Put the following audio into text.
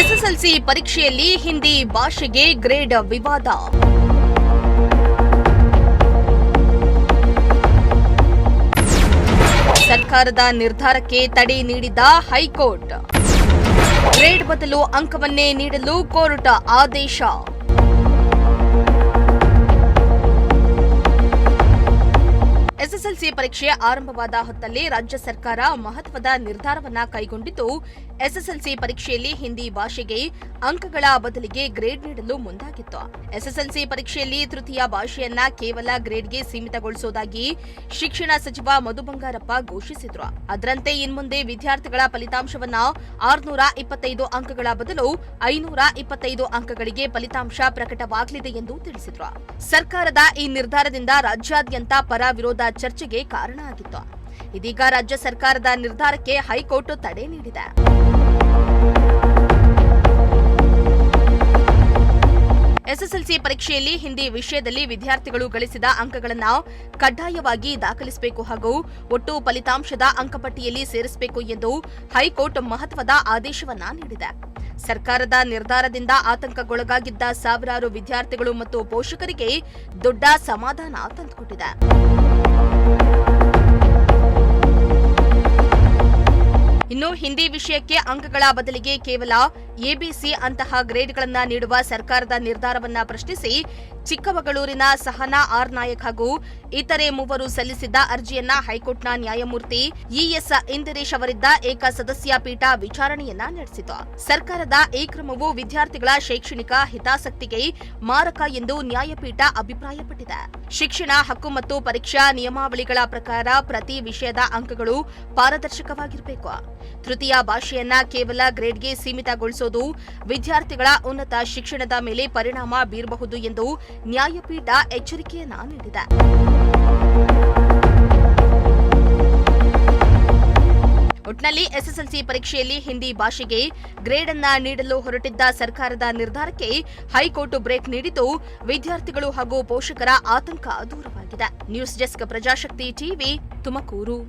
SSLC ಪರೀಕ್ಷೆಯಲ್ಲಿ ಹಿಂದಿ ಭಾಷೆಗೆ grade ವಿವಾದ. ಸರ್ಕಾರದ ನಿರ್ಧಾರಕ್ಕೆ ತಡೆ ನೀಡಿದ ಹೈಕೋರ್ಟ್. ಗ್ರೇಡ್ ಬದಲು ಅಂಕವನ್ನೇ ನೀಡಲು ಕೋರ್ಟ್ ಆದೇಶ. ಎಸ್ಎಸ್ಎಲ್ಸಿ ಪರೀಕ್ಷೆ ಆರಂಭವಾದ ಹೊತ್ತಲ್ಲೇ ರಾಜ್ಯ ಸರ್ಕಾರ ಮಹತ್ವದ ನಿರ್ಧಾರವನ್ನ ಕೈಗೊಂಡಿದ್ದು, ಎಸ್ಎಸ್ಎಲ್ಸಿ ಪರೀಕ್ಷೆಯಲ್ಲಿ ಹಿಂದಿ ಭಾಷೆಗೆ ಅಂಕಗಳ ಬದಲಿಗೆ ಗ್ರೇಡ್ ನೀಡಲು ಮುಂದಾಗಿತ್ತು. ಎಸ್ಎಸ್ಎಲ್ಸಿ ಪರೀಕ್ಷೆಯಲ್ಲಿ ತೃತೀಯ ಭಾಷೆಯನ್ನ ಕೇವಲ ಗ್ರೇಡ್ಗೆ ಸೀಮಿತಗೊಳಿಸುವುದಾಗಿ ಶಿಕ್ಷಣ ಸಚಿವ ಮಧು ಬಂಗಾರಪ್ಪ ಘೋಷಿಸಿದ್ರು. ಅದರಂತೆ ಇನ್ಮುಂದೆ ವಿದ್ಯಾರ್ಥಿಗಳ ಫಲಿತಾಂಶವನ್ನ 625 ಅಂಕಗಳ ಬದಲು 525 ಅಂಕಗಳಿಗೆ ಫಲಿತಾಂಶ ಪ್ರಕಟವಾಗಲಿದೆ ಎಂದು ತಿಳಿಸಿದ್ರು. ಸರ್ಕಾರದ ಈ ನಿರ್ಧಾರದಿಂದ ರಾಜ್ಯಾದ್ಯಂತ ಪರ ವಿರೋಧ ಚರ್ಚೆಗೆ ಕಾರಣ ಆಗಿತ್ತು. ಇದೀಗ ರಾಜ್ಯ ಸರ್ಕಾರದ ನಿರ್ಧಾರಕ್ಕೆ ಹೈಕೋರ್ಟ್ ತಡೆ ನೀಡಿದೆ. ಎಸ್ಎಸ್ಎಲ್ಸಿ ಪರೀಕ್ಷೆಯಲ್ಲಿ ಹಿಂದಿ ವಿಷಯದಲ್ಲಿ ವಿದ್ಯಾರ್ಥಿಗಳು ಗಳಿಸಿದ ಅಂಕಗಳನ್ನು ಕಡ್ಡಾಯವಾಗಿ ದಾಖಲಿಸಬೇಕು ಹಾಗೂ ಒಟ್ಟು ಫಲಿತಾಂಶದ ಅಂಕಪಟ್ಟಿಯಲ್ಲಿ ಸೇರಿಸಬೇಕು ಎಂದು ಹೈಕೋರ್ಟ್ ಮಹತ್ವದ ಆದೇಶವನ್ನ ನೀಡಿದೆ. ಸರ್ಕಾರದ ನಿರ್ಧಾರದಿಂದ ಆತಂಕಕ್ಕೊಳಗಾಗಿದ್ದ ಸಾವಿರಾರು ವಿದ್ಯಾರ್ಥಿಗಳು ಮತ್ತು ಪೋಷಕರಿಗೆ ದೊಡ್ಡ ಸಮಾಧಾನ ತಂದುಕೊಟ್ಟಿದೆ. ಇನ್ನು ಹಿಂದಿ ವಿಷಯಕ್ಕೆ ಅಂಕಗಳ ಬದಲಿಗೆ ಕೇವಲ ಎಬಿಸಿ ಅಂತಹ ಗ್ರೇಡ್ಗಳನ್ನು ನೀಡುವ ಸರ್ಕಾರದ ನಿರ್ಧಾರವನ್ನ ಪ್ರಶ್ನಿಸಿ ಚಿಕ್ಕಮಗಳೂರಿನ ಸಹನಾ ಆರ್ ನಾಯಕ್ ಹಾಗೂ ಇತರೆ ಮೂವರು ಸಲ್ಲಿಸಿದ್ದ ಅರ್ಜಿಯನ್ನ ಹೈಕೋರ್ಟ್ನ ನ್ಯಾಯಮೂರ್ತಿ ಇಎಸ್ ಇಂದಿರೇಶ್ ಅವರಿದ್ದ ಏಕಸದಸ್ಯ ಪೀಠ ವಿಚಾರಣೆಯನ್ನ ನಡೆಸಿತು. ಸರ್ಕಾರದ ಈ ಕ್ರಮವು ವಿದ್ಯಾರ್ಥಿಗಳ ಶೈಕ್ಷಣಿಕ ಹಿತಾಸಕ್ತಿಗೆ ಮಾರಕ ಎಂದು ನ್ಯಾಯಪೀಠ ಅಭಿಪ್ರಾಯಪಟ್ಟಿದೆ. ಶಿಕ್ಷಣ ಹಕ್ಕು ಮತ್ತು ಪರೀಕ್ಷಾ ನಿಯಮಾವಳಿಗಳ ಪ್ರಕಾರ ಪ್ರತಿ ವಿಷಯದ ಅಂಕಗಳು ಪಾರದರ್ಶಕವಾಗಿರಬೇಕು. ತೃತೀಯ ಭಾಷೆಯನ್ನ ಕೇವಲ ಗ್ರೇಡ್ಗೆ ಸೀಮಿತಗೊಳಿಸುವುದು ವಿದ್ಯಾರ್ಥಿಗಳ ಉನ್ನತ ಶಿಕ್ಷಣದ ಮೇಲೆ ಪರಿಣಾಮ ಬೀರಬಹುದು ಎಂದು ನ್ಯಾಯಪೀಠ ಎಚ್ಚರಿಕೆಯನ್ನ ನೀಡಿದೆ. ಒಟ್ನಲ್ಲಿ ಎಸ್ಎಸ್ಎಲ್ಸಿ ಪರೀಕ್ಷೆಯಲ್ಲಿ ಹಿಂದಿ ಭಾಷೆಗೆ ಗ್ರೇಡ್ ಅನ್ನ ನೀಡಲು ಹೊರಟಿದ್ದ ಸರ್ಕಾರದ ನಿರ್ಧಾರಕ್ಕೆ ಹೈಕೋರ್ಟ್ ಬ್ರೇಕ್ ನೀಡಿದ್ದು, ವಿದ್ಯಾರ್ಥಿಗಳು ಹಾಗೂ ಪೋಷಕರ ಆತಂಕ ದೂರವಾಗಿದೆ. News desk Prajashakti TV, Tumakuru.